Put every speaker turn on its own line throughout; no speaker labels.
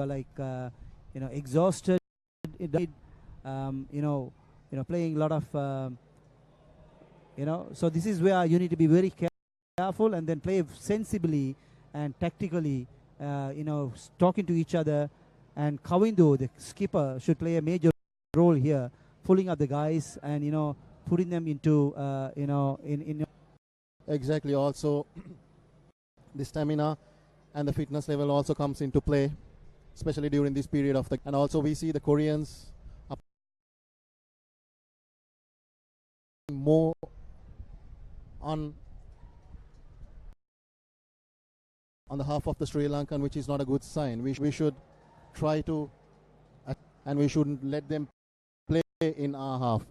are like exhausted, playing a lot of so this is where you need to be very careful and then play sensibly and tactically, talking to each other. And Kavindu, the skipper, should play a major role here, pulling up the guys and putting them into in
Exactly. Also, the stamina and the fitness level also comes into play, especially during this period of the. And also, we see the Koreans are more on the half of the Sri Lankan, which is not a good sign. We should try to, and we shouldn't let them play in our half,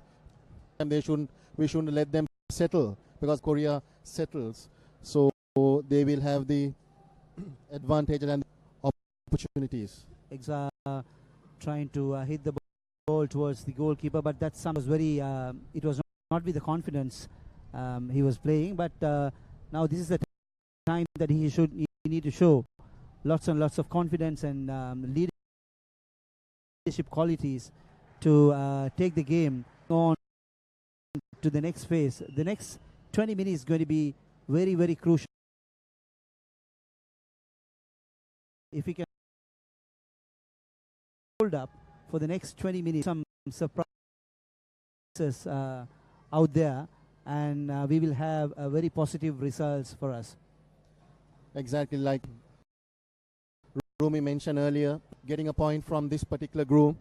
and we shouldn't let them settle, because Korea settles, so they will have the advantage and opportunities.
Trying to hit the ball towards the goalkeeper, but that was very it was not with the confidence he was playing. But now this is the time that he need to show lots and lots of confidence and leadership qualities to take the game on to the next phase. The next 20 minutes is going to be very, very crucial. If we can hold up for the next 20 minutes, some surprises out there, and we will have very positive results for us.
Exactly, like Rumi mentioned earlier, getting a point from this particular group.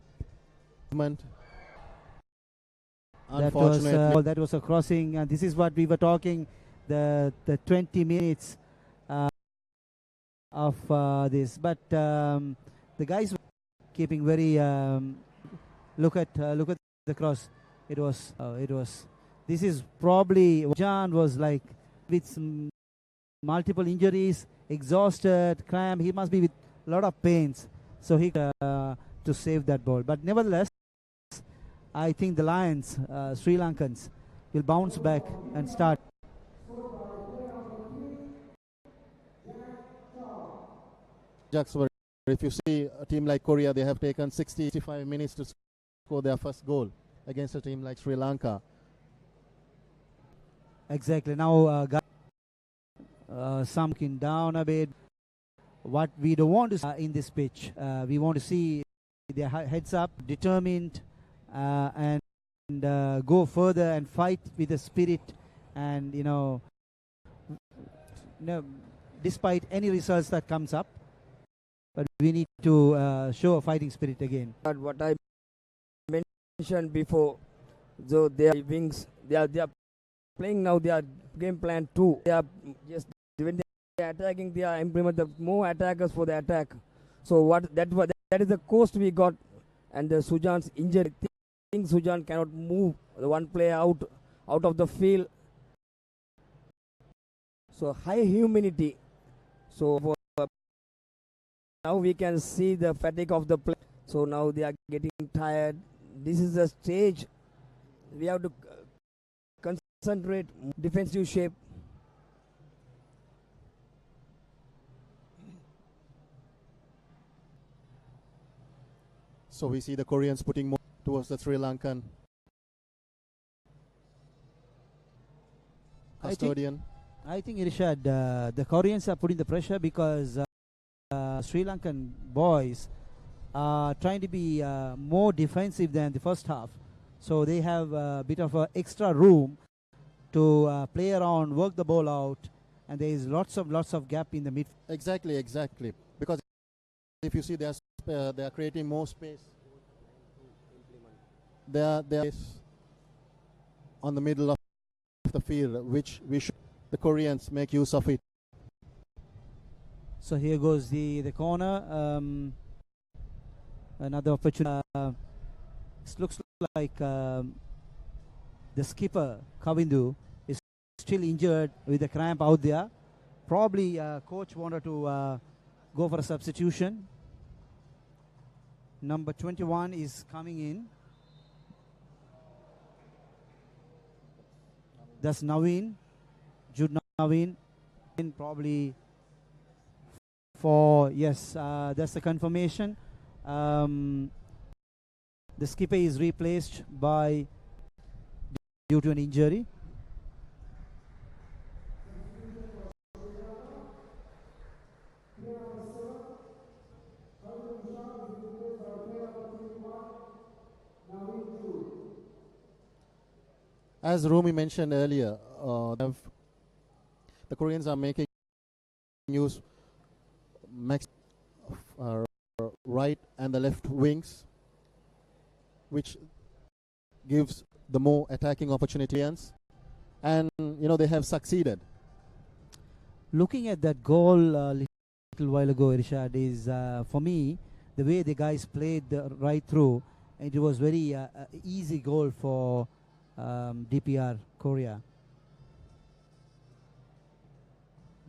Unfortunately,
that was a crossing, and this is what we were talking, the 20 minutes of this. But the guys were keeping very look at the cross. It was this is probably Jan was like with some multiple injuries, exhausted, cramp. He must be with a lot of pains, so he to save that ball. But nevertheless, I think the Lions, Sri Lankans, will bounce back and start.
If you see a team like Korea, they have taken 65 minutes to score their first goal against a team like Sri Lanka.
Exactly. Now, some can down a bit. What we don't want to see in this pitch, we want to see their heads up, determined, and go further and fight with the spirit, and despite any results that comes up, but we need to show a fighting spirit again.
But what I mentioned before, so their wings, they are playing now their game plan 2. They are just when they are attacking, they are implement the more attackers for the attack. So that is the cost we got, and the Sujan's injured. I think Sujan cannot move the one player out of the field. So high humidity. So now we can see the fatigue of the play. So now they are getting tired. This is the stage we have to concentrate, defensive shape.
So we see the Koreans putting more towards the Sri Lankan custodian.
I think Irshad, the Koreans are putting the pressure because Sri Lankan boys are trying to be more defensive than the first half. So they have a bit of extra room to play around, work the ball out, and there is lots of gap in the mid.
Exactly. Because if you see, they are creating more space. They are on the middle of the field, which the Koreans make use of it.
So here goes the corner. Another opportunity. It looks like the skipper Kavindu is still injured with a cramp out there. Probably coach wanted to go for a substitution. Number 21 is coming in. That's Naveen, Jude Naveen, probably Yes, that's the confirmation. The skipper is replaced by due to an injury.
As Rumi mentioned earlier, the Koreans are making use right and the left wings, which gives the more attacking opportunities, and they have succeeded.
Looking at that goal little while ago, Irshad, is for me the way the guys played right through. It was very easy goal for DPR Korea.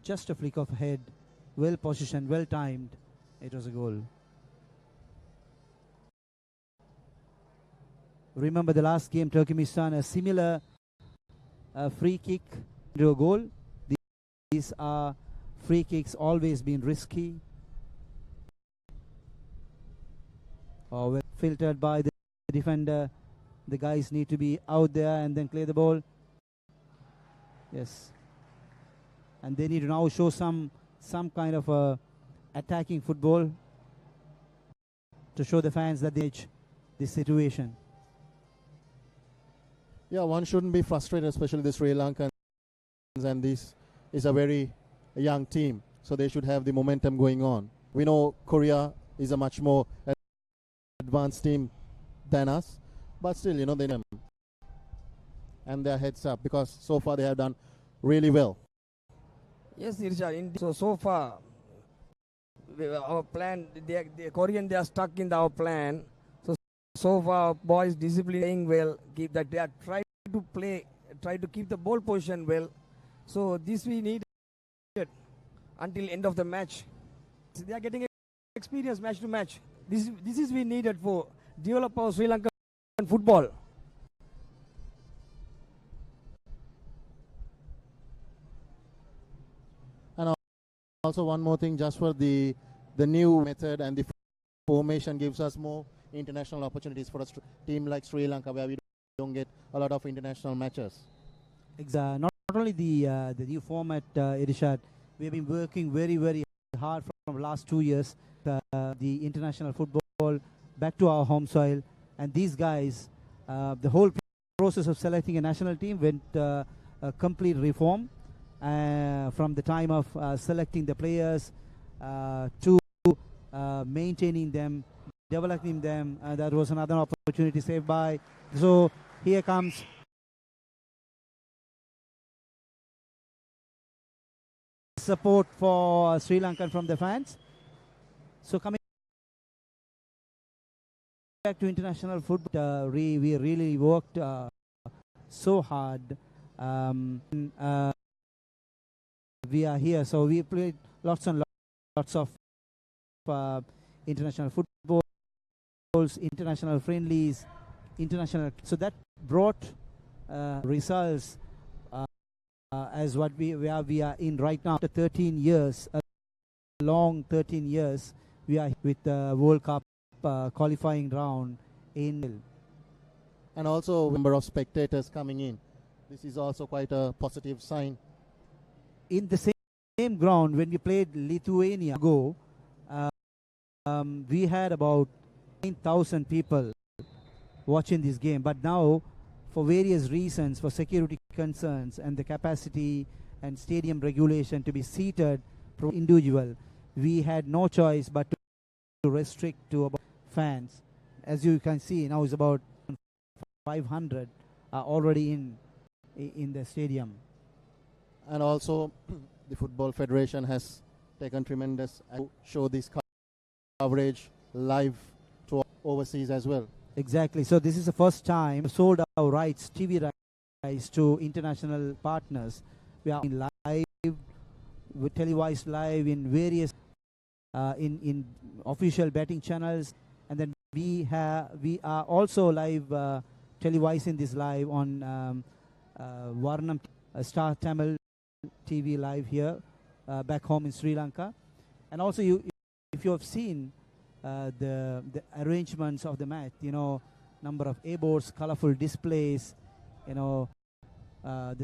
Just a flick of head, well positioned, well timed. It was a goal. Remember the last game, Turkmenistan, a similar free kick to a goal. These are free kicks, always been risky. Well filtered by the defender. The guys need to be out there and then clear the ball. Yes. And they need to now show some kind of attacking football to show the fans that they edge this situation.
Yeah, one shouldn't be frustrated, especially the Sri Lankans, and this is a very young team, so they should have the momentum going on. We know Korea is a much more advanced team than us, but still, they know, and their heads up because so far they have done really well.
Yes, Irshad. So far, our plan, the Korean, they are stuck in our plan. So far, boys disciplining well, keep that they are trying to play, try to keep the ball position well. So this we need until end of the match. So they are getting experience match to match. This is we needed for develop our Sri Lankan football.
And also one more thing, just for the new method and the formation gives us more international opportunities for a team like Sri Lanka, where we don't get a lot of international matches.
Not only the new format, Irshad, we have been working very, very hard from the last 2 years. The international football back to our home soil, and these guys, the whole process of selecting a national team went a complete reform from the time of selecting the players to maintaining them, developing them. That was another opportunity saved by. So here comes support for Sri Lankan from the fans. So coming back to international football, we really worked so hard. We are here, so we played lots and lots of international footballs, international friendlies, international. So that brought results as what we are in right now. After 13 years, a long 13 years, we are with the World Cup qualifying round in.
And also number of spectators coming in. This is also quite a positive sign.
In the same ground, when we played Lithuania ago, we had about 9,000 people watching this game. But now, for various reasons, for security concerns and the capacity and stadium regulation to be seated per individual, we had no choice but to restrict to about fans. As you can see, now it's about 500 already in the stadium.
And also, the Football Federation has taken tremendous to show this coverage live to overseas as well.
Exactly. So this is the first time we sold our rights, TV rights, to international partners. We are in live, we televised live in various in official betting channels, and then we are also live televising this live on Varnam Star Tamil TV live here back home in Sri Lanka. And also, if you have seen the arrangements of the match, number of A-boards, colorful displays, the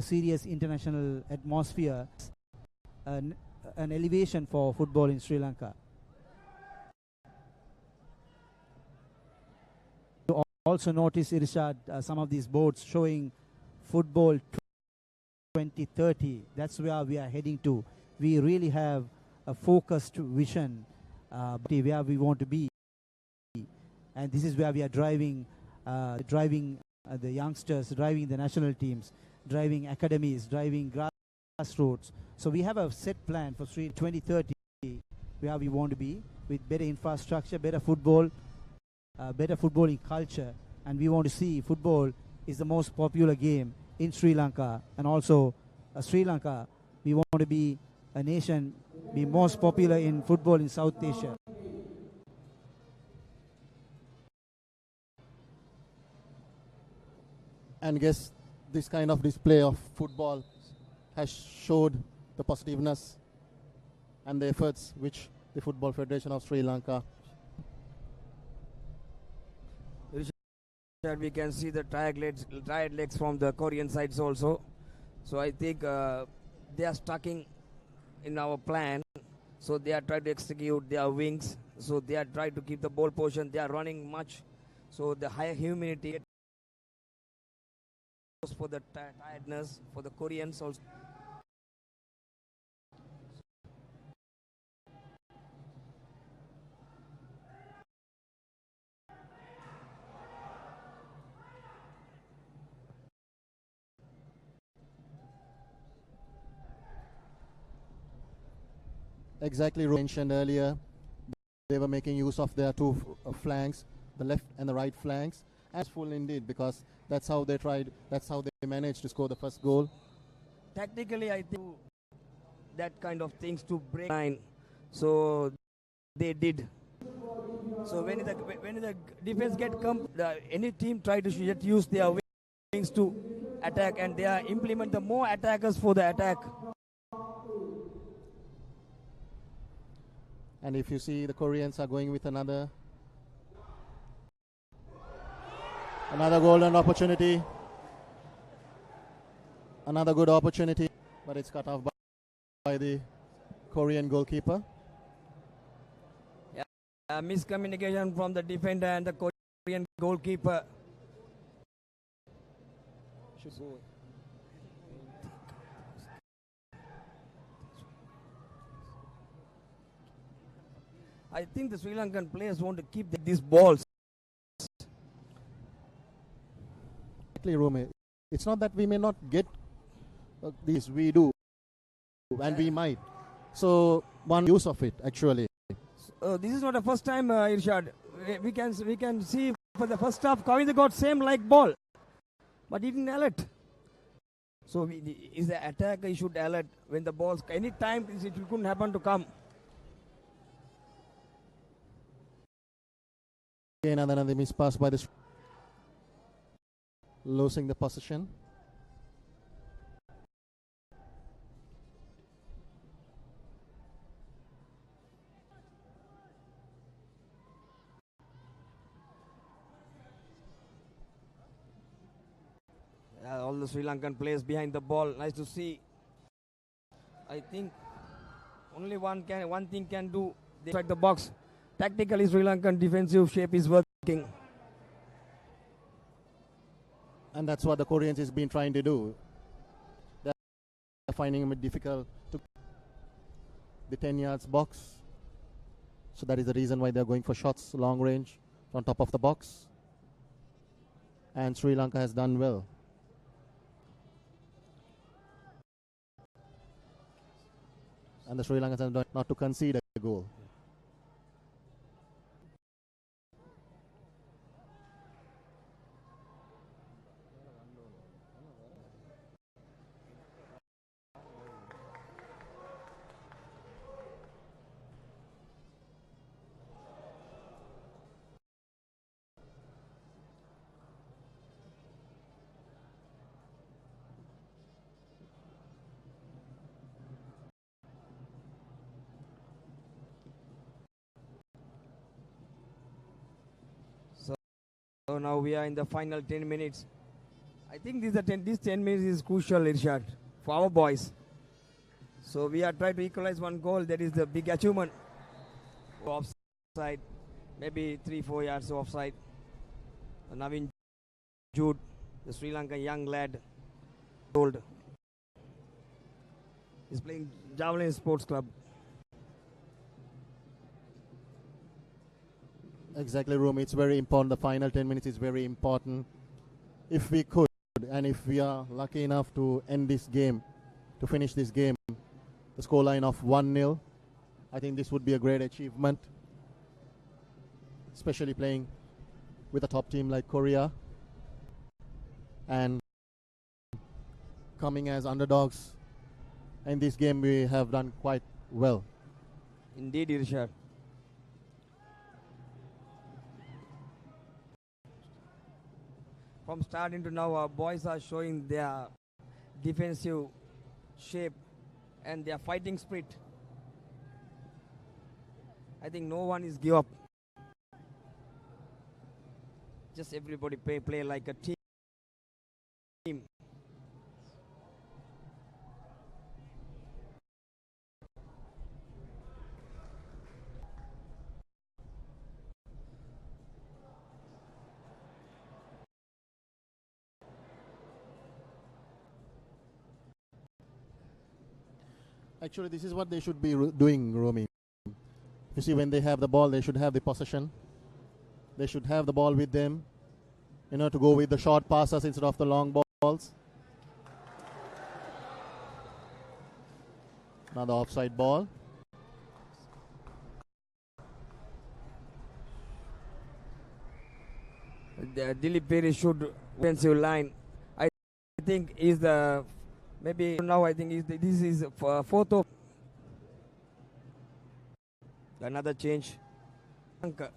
serious international atmosphere, an elevation for football in Sri Lanka. You also notice, Irshad, some of these boards showing football 2030. That's where we are heading to. We really have a focused vision where we want to be, and this is where we are driving the youngsters, driving the national teams, driving academies, driving grassroots. So we have a set plan for 2030 where we want to be, with better infrastructure, better football, better footballing culture, and we want to see football is the most popular game in Sri Lanka, and also Sri Lanka, we want to be a nation, be most popular in football in South Asia.
And guess this kind of display of football has showed the positiveness and the efforts which the Football Federation of Sri Lanka.
We can see the tired legs from the Korean sides also. So I think they are stuck in our plan. So they are trying to execute their wings. So they are trying to keep the ball position. They are running much. So the higher humidity for the tiredness for the Koreans also.
Exactly, mentioned earlier, they were making use of their two flanks, the left and the right flanks, as full indeed, because that's how they managed to score the first goal.
Tactically, I think that kind of things to break line, so they did. So when the defense any team try to use their wings to attack, and they are implement the more attackers for the attack.
And if you see, the Koreans are going with another golden opportunity, another good opportunity, but it's cut off by the Korean goalkeeper.
Yeah, miscommunication from the defender and the Korean goalkeeper. I think the Sri Lankan players want to keep these balls.
Exactly, Rome. It's not that we may not get these, we do, and we might. So one use of it actually.
This is not the first time, Irshad. We can see for the first half, Kawinda got same like ball, but he didn't alert. So is the attacker, he should alert when the balls any time it couldn't happen to come.
Again, another miss pass by the losing the possession.
All the Sri Lankan players behind the ball. Nice to see. I think only one thing can do. They strike the box. Tactically, Sri Lankan defensive shape is working.
And that's what the Koreans has been trying to do. They're finding it difficult to the 10 yards box. So that is the reason why they're going for shots long range on top of the box. And Sri Lanka has done well. And the Sri Lankans have not to concede a goal.
So now we are in the final 10 minutes. I think these 10 minutes is crucial, Irshad, for our boys. So we are trying to equalize one goal. That is the big achievement. Offside, maybe 3-4 yards offside. Navin Jude, the Sri Lankan young lad, old. He's playing Javelin Sports Club.
Exactly, Rumi. It's very important. The final 10 minutes is very important. If we could, and if we are lucky enough to end this game, to finish this game, the scoreline of 1-0, I think this would be a great achievement, especially playing with a top team like Korea and coming as underdogs. In this game, we have done quite well.
Indeed, Irshad. From starting to now, our boys are showing their defensive shape and their fighting spirit. I think no one is give up. Just everybody play like a team.
Actually, this is what they should be doing, Romy. You see, when they have the ball, they should have the possession. They should have the ball with them, to go with the short passes instead of the long balls. Another offside ball.
The Dilip Perry should offensive line. I think is the maybe now I think this is fourth of another change. Lanka.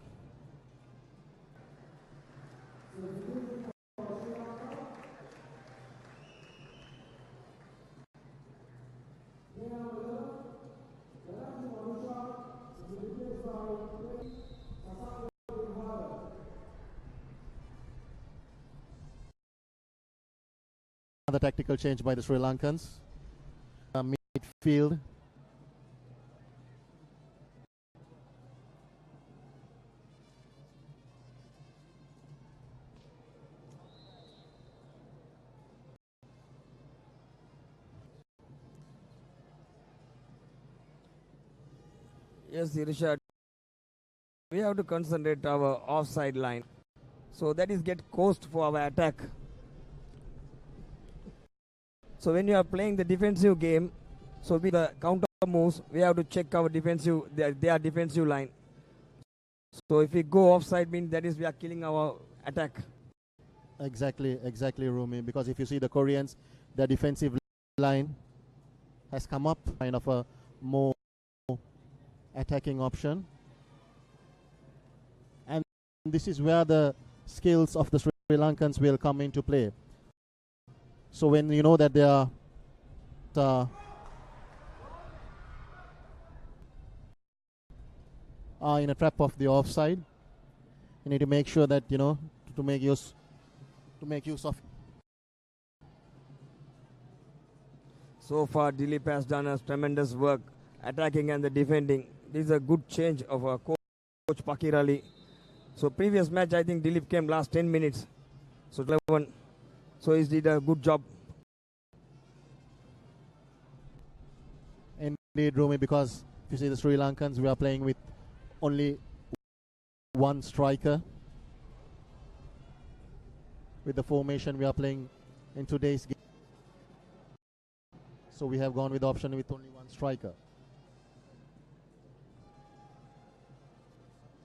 Another tactical change by the Sri Lankans. Midfield.
Yes, Irshad. We have to concentrate our offside line. So that is get coast for our attack. So when you are playing the defensive game, so with the counter moves, we have to check our defensive, their defensive line. So if we go offside, means that is we are killing our attack.
Exactly, Rumi. Because if you see the Koreans, their defensive line has come up, kind of a more attacking option. And this is where the skills of the Sri Lankans will come into play. So when you know that they are in a trap of the offside, you need to make sure that to make use of.
So far, Dilip has done a tremendous work attacking and the defending. This is a good change of our coach Pakirali. So previous match, I think Dilip came last 10 minutes. So 11. So he did a good job.
Indeed, Rumi, because if you see the Sri Lankans, we are playing with only one striker. With the formation we are playing in today's game. So we have gone with the option with only one striker.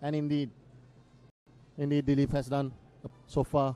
And indeed Dilip has done so far.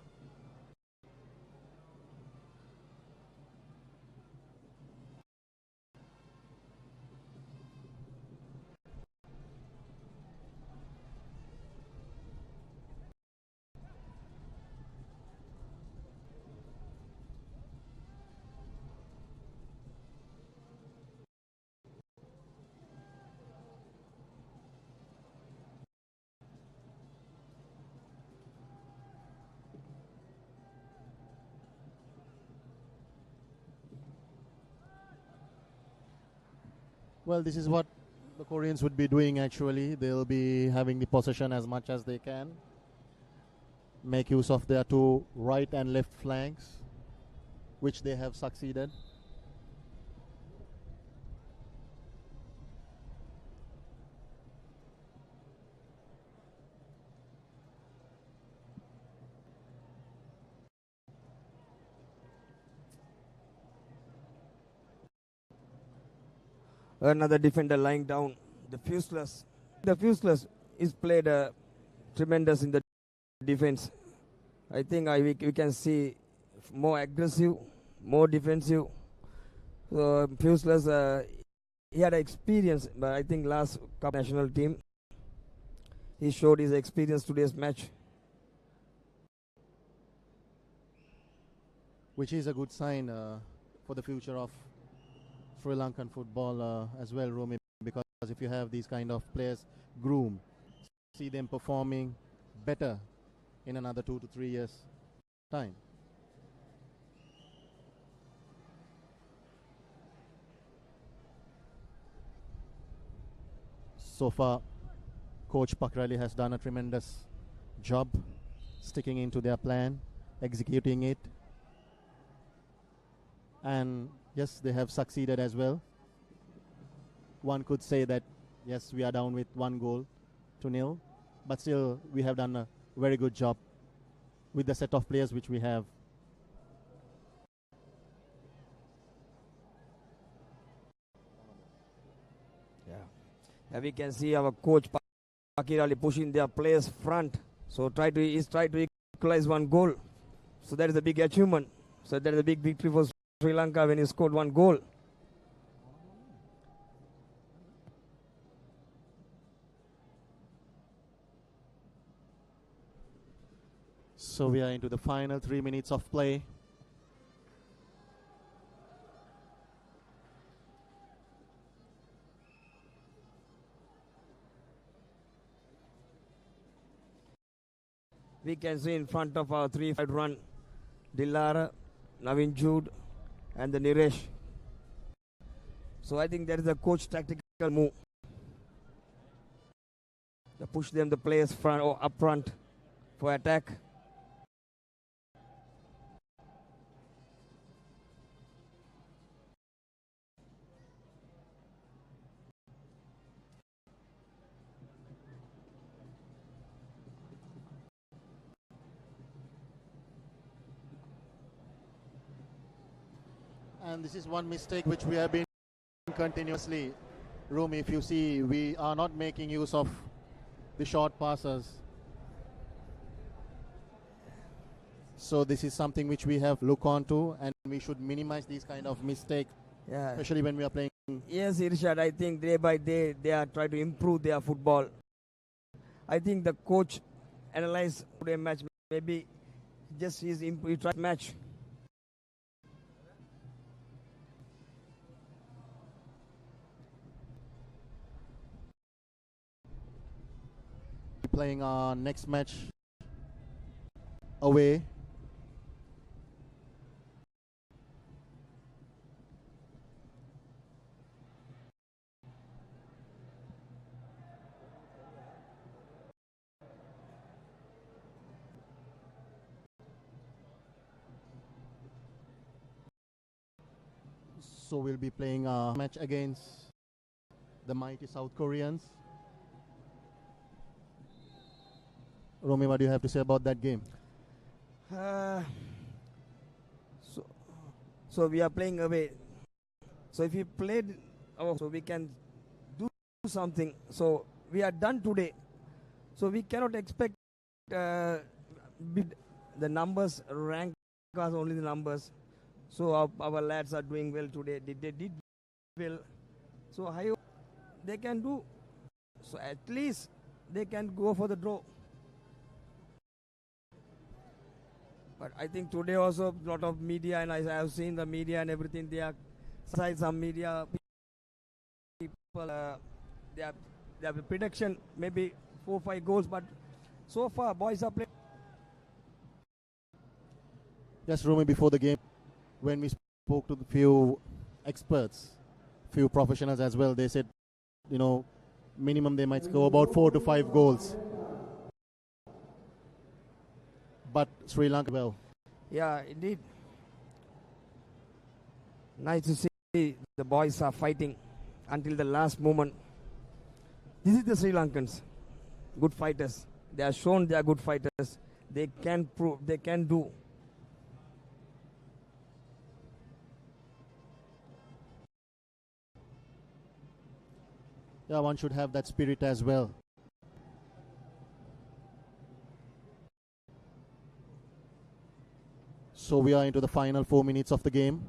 Well, this is what the Koreans would be doing actually. They'll be having the possession as much as they can. Make use of their two right and left flanks, which they have succeeded.
Another defender lying down. The Fuseless. The Fuseless is played tremendous in the defense. I think we can see more aggressive, more defensive. So Fuseless, he had experience, but I think last Cup national team, he showed his experience today's match.
Which is a good sign for the future of Sri Lankan football as well, Romy, because if you have these kind of players groomed, see them performing better in another 2 to 3 years time. So far, Coach Pakrali has done a tremendous job sticking into their plan, executing it, and yes, they have succeeded as well. One could say that yes, we are down with 1-0, but still we have done a very good job with the set of players which we have.
Yeah, we can see our coach Pakirali pushing their players front. So he's tried to equalize 1 goal. So that is a big achievement. So that is a big victory for Sri Lanka when he scored 1 goal.
So we are into the final 3 minutes of play.
We can see in front of our 3-5 run, Dilara, Navin Jude, and the Niresh. So I think that is a coach tactical move. To push them the players front or up front for attack.
And this is one mistake which we have been continuously. Room, if you see, we are not making use of the short passes. So this is something which we have look onto, and we should minimize these kind of mistakes, especially when we are playing.
Yes, Irshad, I think day by day they are trying to improve their football. I think the coach analyzed today's match. Maybe just he tried match.
Playing our next match away. So we'll be playing a match against the mighty South Koreans. Romy, what do you have to say about that game?
So we are playing away. So if we played, so we can do something. So we are done today. So we cannot expect the numbers rank us only the numbers. So our lads are doing well today. They did well. So how they can do? So at least they can go for the draw. But I think today also a lot of media, and I have seen the media and everything. They are some media people. They have a prediction maybe 4-5 goals, but so far boys are playing.
Yes, Romy, before the game, when we spoke to the few experts few professionals as well. They said, you know, minimum they might score about 4 to 5 goals. But Sri Lanka well.
Yeah, indeed. Nice to see the boys are fighting until the last moment. This is the Sri Lankans, good fighters. They have shown they are good fighters. They can prove, they can do.
Yeah, one should have that spirit as well. So we are into the final 4 minutes of the game.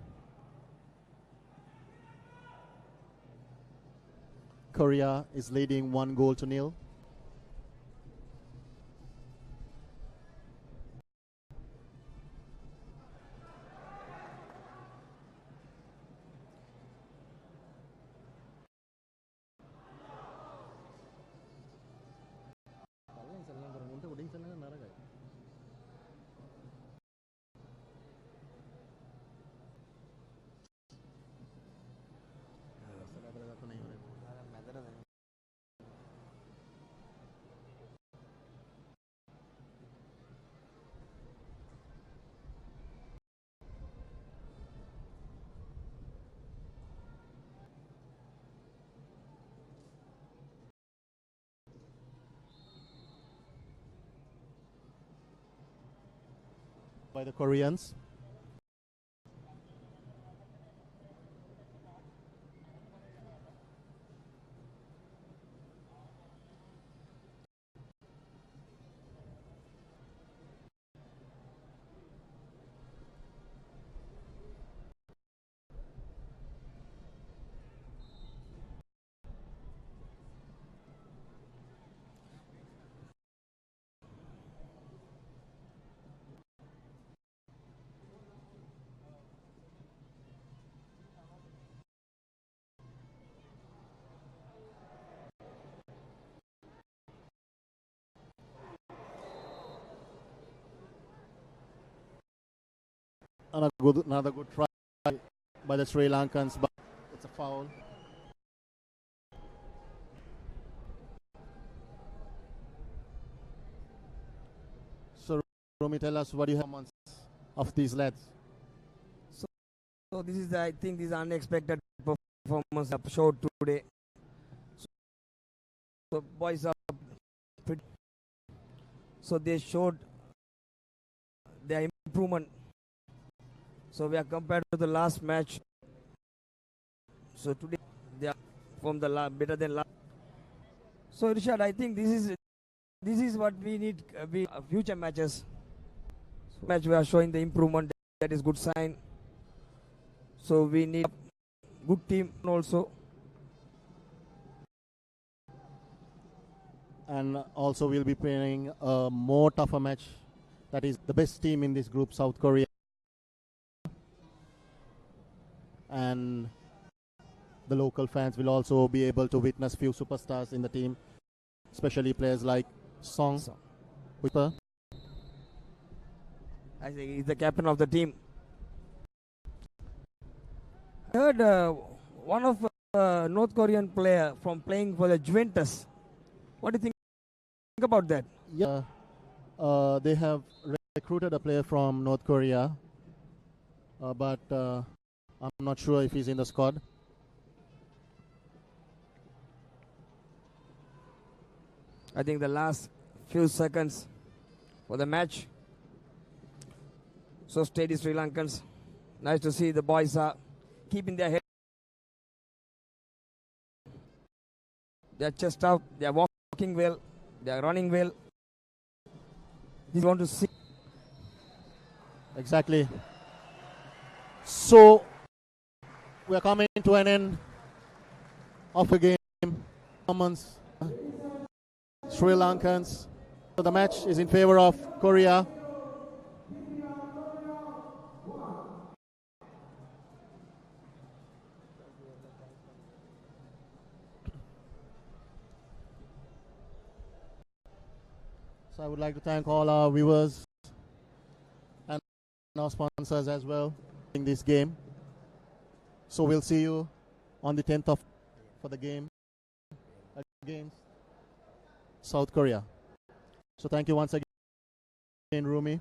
Korea is leading 1-0. By the Koreans. Another good try by the Sri Lankans, but it's a foul. So, Romy, tell us what you have of these lads.
So this is, I think, this unexpected performance showed today. So boys are pretty. So they showed their improvement. So we are compared to the last match. So today they are from the better than last. So Rishad, I think this is what we need future matches. So match we are showing the improvement. That is good sign. So we need a good team also.
And also we'll be playing a more tougher match. That is the best team in this group, South Korea. And the local fans will also be able to witness few superstars in the team, especially players like Song. Whipper.
I think he's the captain of the team. I heard one of North Korean player from playing for the Juventus. What do you think about that?
Yeah, they have recruited a player from North Korea, but I'm not sure if he's in the squad.
I think the last few seconds for the match. So steady Sri Lankans. Nice to see the boys are keeping their head. They are chest out. They are walking well. They are running well. You want to see.
Exactly. So we are coming to an end of the game. Performance. Sri Lankans. So the match is in favor of Korea. So I would like to thank all our viewers and our sponsors as well in this game. So we'll see you on the 10th of for the game against South Korea. So thank you once again, Rumi.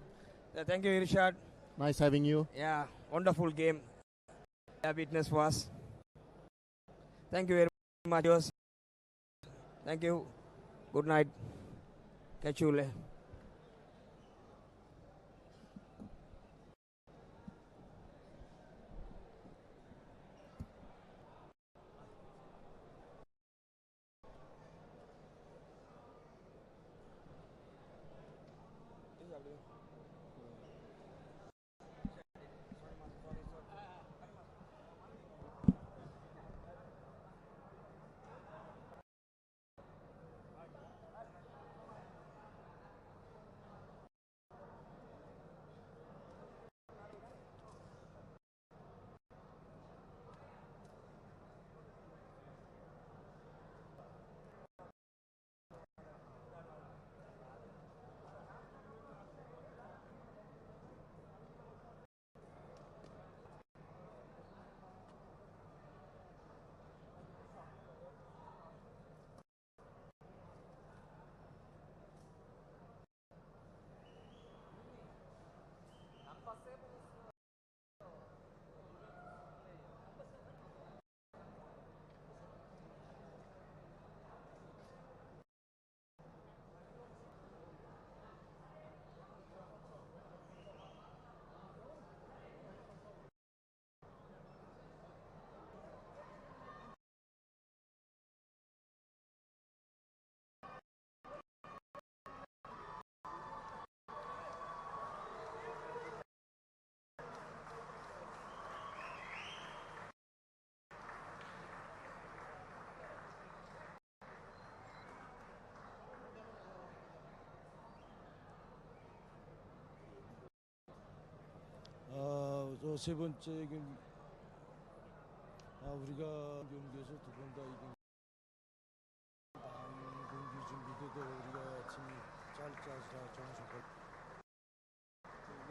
Thank you, Irshad.
Nice having you.
Yeah, wonderful game. Witness was. Thank you very much. Thank you. Good night. Catch you later.
세 번째 경기 우리가 경기에서 두 번 다 이긴 다음 경기 준비도 우리가 팀이 잘 짜서 좋은 성과.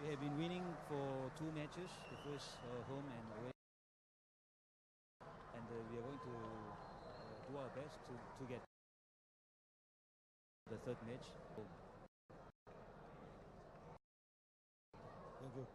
We have been winning for 2 matches, the first home and away, and we are going to do our best to get the third match.
Thank you.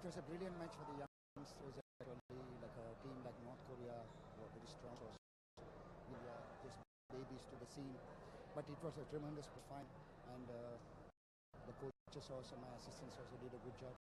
It was a brilliant match for the youngsters. Actually, like a team like North Korea were very strong. India just babies to the scene, but it was a tremendous fine, and the coaches also, my assistants also did a good job.